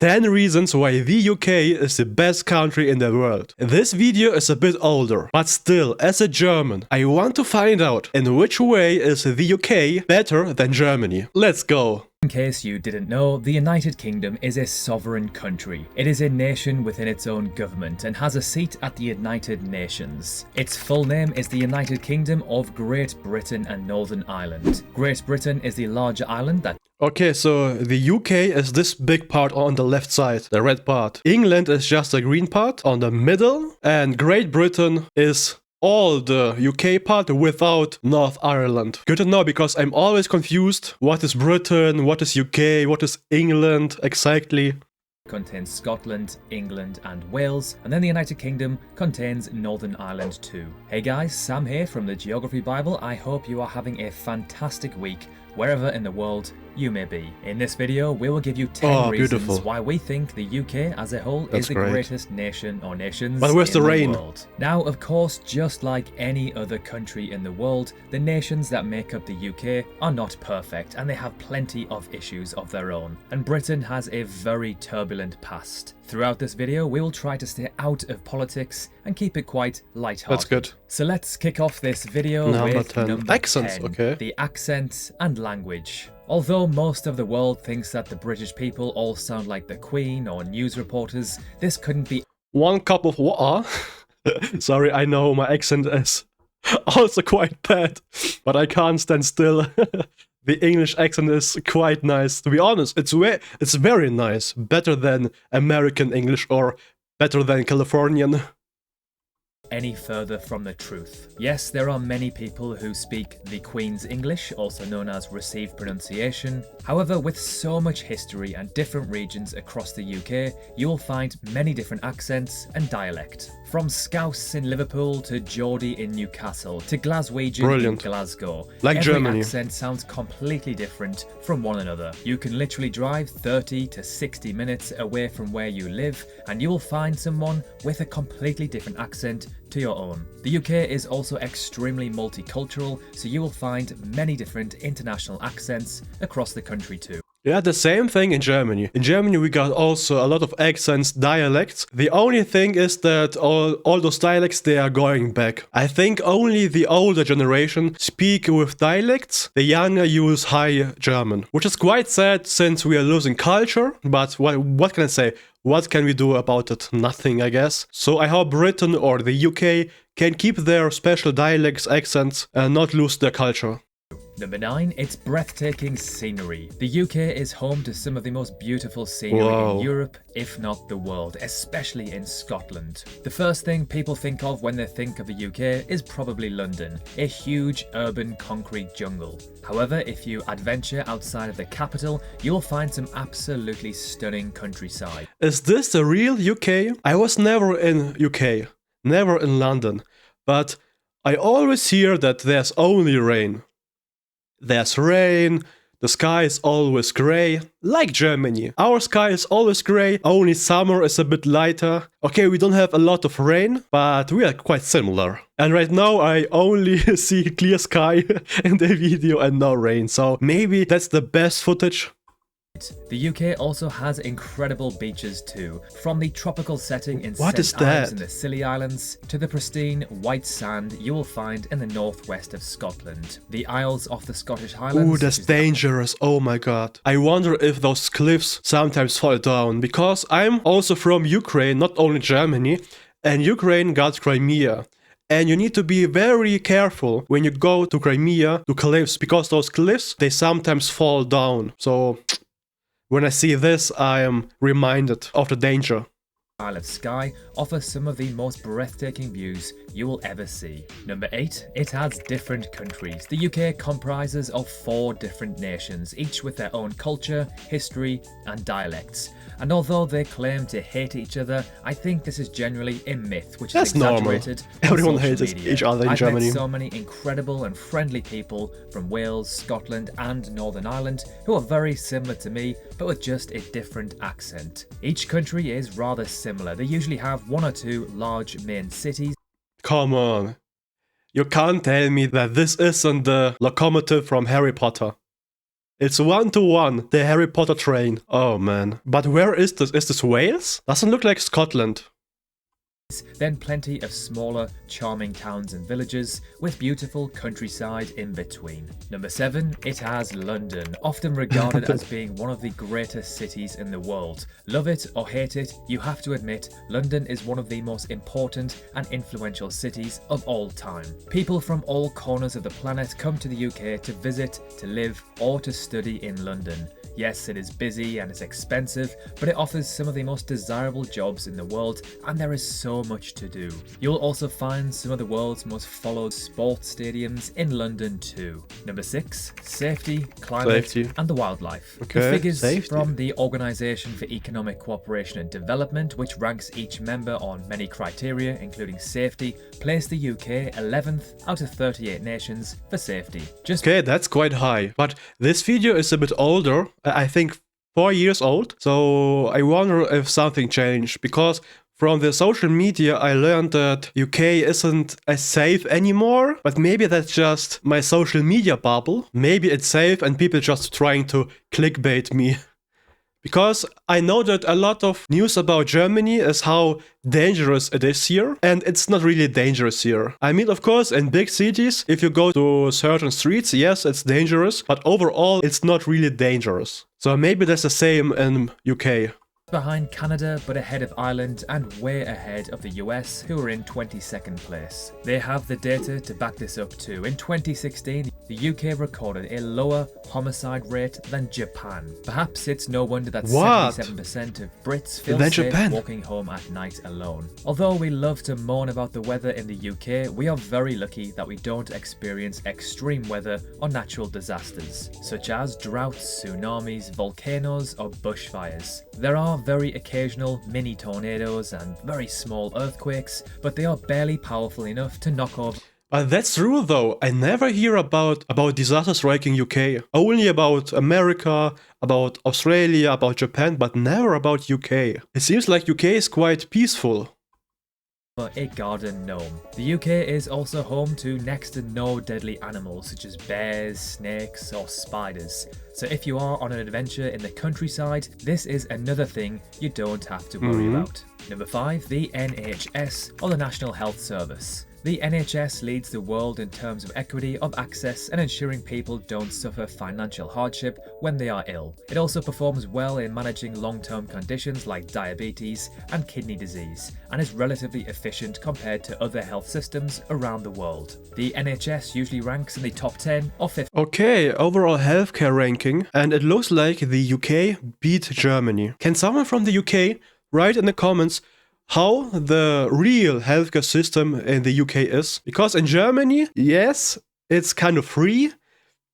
10 reasons why the UK is the best country in the world. This video is a bit older, but still, as a German, I want to find out in which way is the UK better than Germany. Let's go. In case you didn't know, the United Kingdom is a sovereign country. It is a nation within its own government and has a seat at the United Nations. Its full name is the United Kingdom of Great Britain and Northern Ireland. Great Britain is the larger island that... Okay, so the UK is this big part on the left side, the red part. England is just the green part on the middle, and Great Britain is all the UK part without North Ireland. Good to know, because I'm always confused. What is Britain? What is UK? What is England exactly? contains Scotland, England and Wales, and then the United Kingdom contains Northern Ireland too. Hey guys, Sam here from the Geography Bible. I hope you are having a fantastic week wherever in the world you may be. In this video, we will give you 10 reasons why we think the UK as a whole is the greatest nation or nations in the world. Now, of course, just like any other country in the world, the nations that make up the UK are not perfect and they have plenty of issues of their own. And Britain has a very turbulent past. Throughout this video, we will try to stay out of politics and keep it quite lighthearted. That's good. So let's kick off this video with number accents, 10, the accents and language. Although most of the world thinks that the British people all sound like the Queen or news reporters, this couldn't be one cup of water. Sorry, I know my accent is also quite bad, but I can't stand still. The English accent is quite nice. To be honest, it's very nice. Better than American English or better than Californian. Any further from the truth. Yes, there are many people who speak the Queen's English, also known as received pronunciation. However, with so much history and different regions across the UK, you will find many different accents and dialect. From Scouse in Liverpool to Geordie in Newcastle to Glaswegian in Glasgow. Like every Germany. accent sounds completely different from one another. You can literally drive 30 to 60 minutes away from where you live and you will find someone with a completely different accent to your own. The UK is also extremely multicultural, so you will find many different international accents across the country too. Yeah, the same thing in Germany. In Germany we got also a lot of accents, dialects. The only thing is that all those dialects, they are going back. I think only the older generation speak with dialects. The younger use High German, which is quite sad since we are losing culture. But what can I say? What can we do about it? Nothing, I guess. So I hope Britain or the UK can keep their special dialects, accents, and not lose their culture. Number 9, it's breathtaking scenery. The UK is home to some of the most beautiful scenery in Europe, if not the world, especially in Scotland. The first thing people think of when they think of the UK is probably London, a huge urban concrete jungle. However, if you adventure outside of the capital, you'll find some absolutely stunning countryside. Is this the real UK? I was never in UK, never in London, but I always hear that there's only rain. There's rain, the sky is always grey, like Germany. Our sky is always grey, only summer is a bit lighter. Okay, we don't have a lot of rain, but we are quite similar. And right now I only see clear sky in the video and no rain, so maybe that's the best footage. The UK also has incredible beaches too, from the tropical setting in St. Ives in the Scilly Islands to the pristine white sand you will find in the northwest of Scotland. The Isles off the Scottish Highlands. Ooh, that's dangerous, oh my god. I wonder if those cliffs sometimes fall down, because I'm also from Ukraine, not only Germany, and Ukraine got Crimea. And you need to be very careful when you go to Crimea, to cliffs, because those cliffs, they sometimes fall down. So when I see this, I am reminded of the danger. Isle of Skye offers some of the most breathtaking views you will ever see. Number 8, it has different countries. The UK comprises of 4 different nations, each with their own culture, history and dialects. And although they claim to hate each other, I think this is generally a myth which is exaggerated. Everyone hates each other in Germany. I've met so many incredible and friendly people from Wales, Scotland and Northern Ireland who are very similar to me, but with just a different accent. Each country is rather similar. They usually have 1 or 2 large main cities. Come on. You can't tell me that this isn't the locomotive from Harry Potter. It's 1-to-1, the Harry Potter train. Oh man. But where is this? Is this Wales? Doesn't look like Scotland. Then plenty of smaller, charming towns and villages with beautiful countryside in between. Number 7, it has London, often regarded as being one of the greatest cities in the world. Love it or hate it, you have to admit London is one of the most important and influential cities of all time. People from all corners of the planet come to the UK to visit, to live, or to study in London. Yes, it is busy and it's expensive, but it offers some of the most desirable jobs in the world, and there is so much to do. You'll also find some of the world's most followed sports stadiums in London too. Number 6, safety, climate, and the wildlife. Okay, the figures safety. from the Organisation for Economic Cooperation and Development, which ranks each member on many criteria, including safety, place the UK 11th out of 38 nations for safety. Okay, that's quite high. But this video is a bit older. I think 4 years old. So I wonder if something changed, because from the social media I learned that UK isn't as safe anymore, but maybe that's just my social media bubble. Maybe it's safe and people just trying to clickbait me. Because I know that a lot of news about Germany is how dangerous it is here, and it's not really dangerous here. I mean, of course, in big cities, if you go to certain streets, yes, it's dangerous, but overall, it's not really dangerous. So maybe that's the same in UK. Behind Canada, but ahead of Ireland and way ahead of the US, who are in 22nd place. They have the data to back this up too. In 2016, the UK recorded a lower homicide rate than Japan. Perhaps it's no wonder that 77% of Brits feel safe walking home at night alone. Although we love to moan about the weather in the UK, we are very lucky that we don't experience extreme weather or natural disasters, such as droughts, tsunamis, volcanoes, or bushfires. There are very occasional mini tornadoes and very small earthquakes, but they are barely powerful enough to knock over. That's true though. I never hear about disasters striking UK. Only about America, about Australia, about Japan, but never about UK. It seems like UK is quite peaceful. A garden gnome. The UK is also home to next to no deadly animals such as bears, snakes, or spiders. So if you are on an adventure in the countryside, this is another thing you don't have to worry about. Number 5, the NHS, or the National Health Service. The NHS leads the world in terms of equity of access and ensuring people don't suffer financial hardship when they are ill. It also performs well in managing long-term conditions like diabetes and kidney disease, and is relatively efficient compared to other health systems around the world. The NHS usually ranks in the top 10 or 15. Okay, overall healthcare ranking, and it looks like the UK beat Germany. Can someone from the UK write in the comments how the real healthcare system in the UK is? Because in Germany, yes, it's kind of free,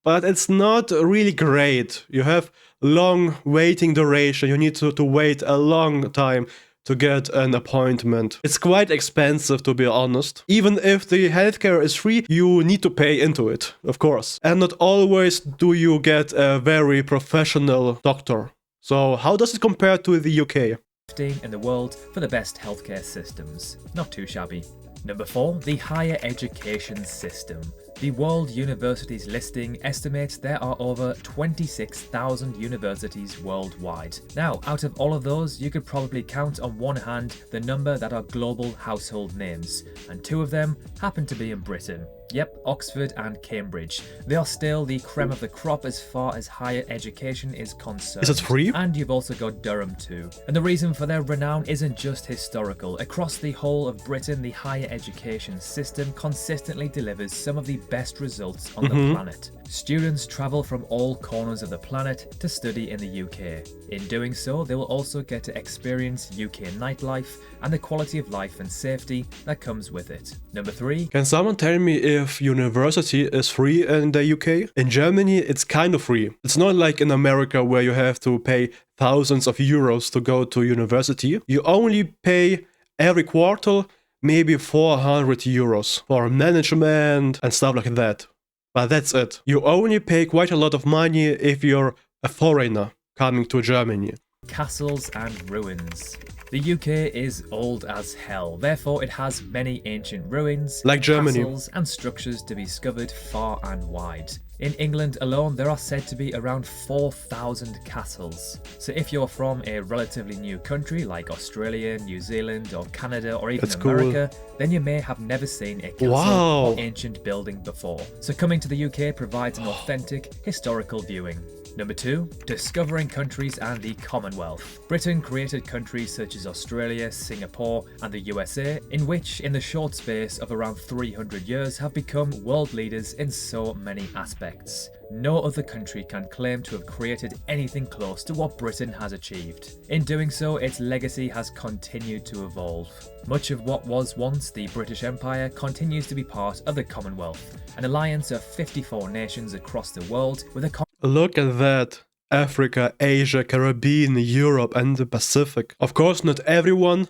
but it's not really great. You have long waiting duration. You need to wait a long time to get an appointment. It's quite expensive, to be honest. Even if the healthcare is free, you need to pay into it, of course. And not always do you get a very professional doctor. So how does it compare to the UK? In the world for the best healthcare systems. Not too shabby. Number 4, the higher education system. The World Universities listing estimates there are over 26,000 universities worldwide. Now, out of all of those, you could probably count on one hand the number that are global household names, and 2 of them happen to be in Britain. Yep, Oxford and Cambridge. They are still the creme of the crop as far as higher education is concerned. Is it free? And you've also got Durham too. And the reason for their renown isn't just historical. Across the whole of Britain, the higher education system consistently delivers some of the best results on the planet. Students travel from all corners of the planet to study in the UK. In doing so, they will also get to experience UK nightlife and the quality of life and safety that comes with it. Number 3. Can someone tell me if university is free in the UK? In Germany, it's kind of free. It's not like in America where you have to pay thousands of euros to go to university. You only pay every quarter maybe 400 euros for management and stuff like that. But that's it. You only pay quite a lot of money if you're a foreigner coming to Germany. Castles and ruins. The UK is old as hell, therefore it has many ancient ruins, Like Germany. castles and structures to be discovered far and wide. In England alone, there are said to be around 4,000 castles. So if you're from a relatively new country like Australia, New Zealand or Canada or even That's America, then you may have never seen a castle Wow. or ancient building before. So coming to the UK provides an authentic historical viewing. Number 2, discovering countries and the Commonwealth. Britain created countries such as Australia, Singapore and the USA, in which in the short space of around 300 years have become world leaders in so many aspects. No other country can claim to have created anything close to what Britain has achieved. In doing so, its legacy has continued to evolve. Much of what was once the British Empire continues to be part of the Commonwealth, an alliance of 54 nations across the world with a Look at that. Africa, Asia, Caribbean, Europe and the Pacific. Of course, not everyone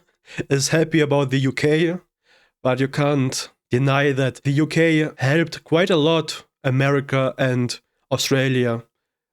is happy about the UK, but you can't deny that the UK helped quite a lot America and Australia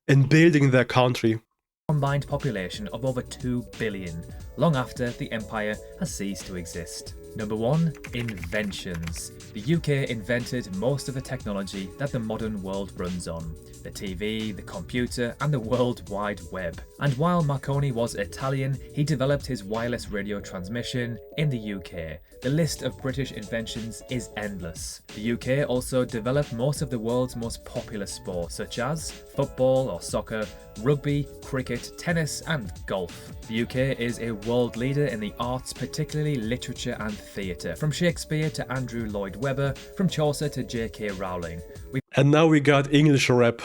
in building their country. combined population of over 2 billion, long after the empire has ceased to exist. Number 1, inventions. The UK invented most of the technology that the modern world runs on. The TV, the computer and the World Wide Web. And while Marconi was Italian, he developed his wireless radio transmission in the UK. The list of British inventions is endless. The UK also developed most of the world's most popular sports such as football or soccer, rugby, cricket, tennis and golf. The UK is a world leader in the arts, particularly literature and theatre, from Shakespeare to Andrew Lloyd Webber, from Chaucer to J.K. Rowling. And now we got English rap.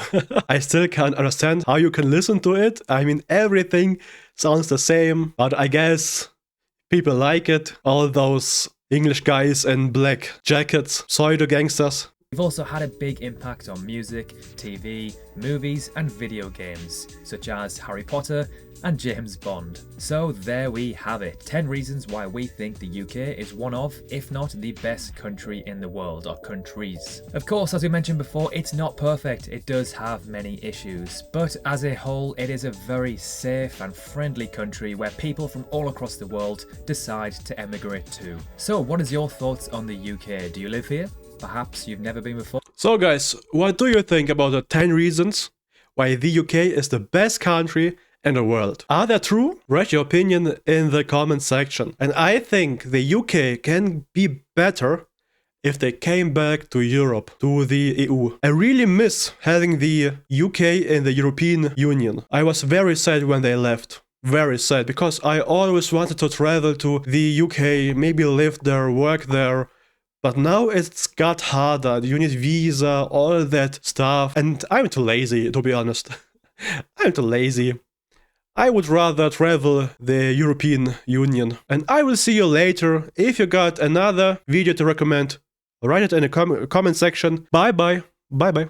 I still can't understand how you can listen to it. I mean, everything sounds the same, but I guess people like it. All those English guys in black jackets, pseudo gangsters. We've also had a big impact on music, TV, movies and video games, such as Harry Potter and James Bond. So there we have it, 10 reasons why we think the UK is one of, if not the best country in the world, or countries. Of course, as we mentioned before, it's not perfect, it does have many issues, but as a whole, it is a very safe and friendly country where people from all across the world decide to emigrate to. So what is your thoughts on the UK? Do you live here? Perhaps you've never been before? So guys, what do you think about the 10 reasons why the UK is the best country in the world? Are they true? Write your opinion in the comment section. And I think the UK can be better if they came back to Europe, to the EU. I really miss having the UK in the European Union. I was very sad when they left. Very sad, because I always wanted to travel to the UK, maybe live there, work there. But now it's got harder, you need visa, all that stuff, and I'm too lazy, to be honest. I'm too lazy. I would rather travel the European Union. And I will see you later. If you got another video to recommend, write it in the comment section. Bye bye. Bye bye.